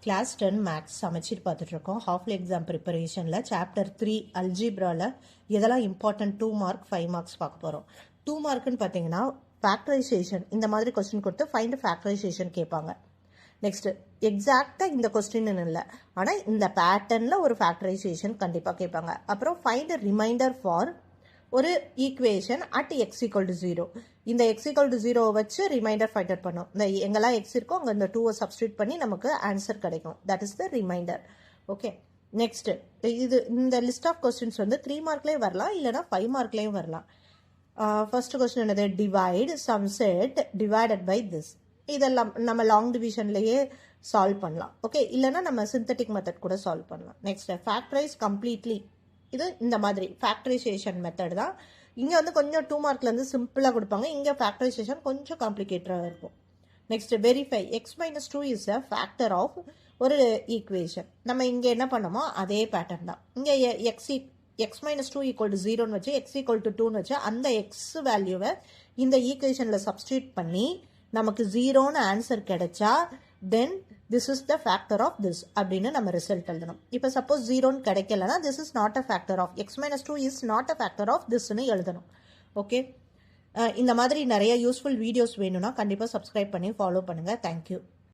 Class 10 Maths சமச்சீர் பார்த்துட்டு இருக்கோம். ஹாஃப்லி எக்ஸாம் ப்ரிப்பரேஷனில் சாப்டர் 3 அல்ஜிப்ராவில் எதெல்லாம் இம்பார்ட்டன்ட் 2 மார்க் 5 மார்க்ஸ் பார்க்க போகிறோம். 2 மார்க்குன்னு பார்த்தீங்கன்னா ஃபேக்டரைசேஷன் இந்த மாதிரி கொஸ்டின் கொடுத்து ஃபைண்ட் ஃபேக்டரைசேஷன் கேட்பாங்க. நெக்ஸ்ட் எக்ஸாக்டாக இந்த கொஸ்டின் இல்லை, ஆனால் இந்த பேட்டர்னில் ஒரு ஃபேக்டரைசேஷன் கண்டிப்பாக கேட்பாங்க. அப்புறம் ஃபைண்ட் ரிமைண்டர் ஃபார் ஒரு equation at X equal to 0. இந்த எக்ஸ் ஈக்குவல் டு 0 வச்சு ரிமைண்டர் ஃபைண்ட் அவுட் பண்ணோம். இந்த எங்கெல்லாம் எக்ஸ் இருக்கோ அங்கே இந்த 2 சப்ஸ்டியூட் பண்ணி நமக்கு ஆன்சர் கிடைக்கும். That is the reminder. Okay, next இது இந்த லிஸ்ட் ஆஃப் கொஸ்டின்ஸ் வந்து 3 மார்க்லேயும் வரலாம், இல்லைனா 5 மார்க்லேயும் வரலாம். ஃபர்ஸ்ட் கொஸ்டின் என்னது? Divide sum set divided by this. இதெல்லாம் நம்ம லாங் டிவிஷன்லேயே சால்வ் பண்ணலாம். ஓகே, இல்லைனா நம்ம சிந்தட்டிக் மெத்தட் கூட சால்வ் பண்ணலாம். Next factorize completely. இது இந்த மாதிரி ஃபேக்டரைசேஷன் மெத்தட் தான். இங்கே வந்து கொஞ்சம் 2 மார்க்லேருந்து சிம்பிளாக கொடுப்பாங்க, இங்கே ஃபேக்டரைசேஷன் கொஞ்சம் காம்ப்ளிகேட்டடாக இருக்கும். Next verify X minus 2 is a factor of ஒரு ஈக்குவேஷன். நம்ம இங்கே என்ன பண்ணோமோ அதே பேட்டர்ன் தான். இங்கே எக்ஸ் மைனஸ் 2 ஈக்குவல் டு 0ன்னு வச்சு எக்ஸ் ஈக்குவல் டு 2ன்னு வச்சு அந்த எக்ஸ் வேல்யூவை இந்த ஈக்குவேஷனில் சப்ஸ்டியூட் பண்ணி நமக்கு 0ன்னு ஆன்சர் கிடைச்சா then this is the factor of this அப்படின்னு நம்ம ரிசல்ட் எழுதணும். இப்போ சப்போஸ் 0ன்னு கிடைக்கலனா this is not a factor of x minus 2 is not a factor of திஸ்ன்னு எழுதணும். ஓகே, இந்த மாதிரி நிறைய யூஸ்ஃபுல் வீடியோஸ் வேணும்னா கண்டிப்பாக சப்ஸ்கிரைப் பண்ணி ஃபாலோ பண்ணுங்கள். தேங்க்யூ.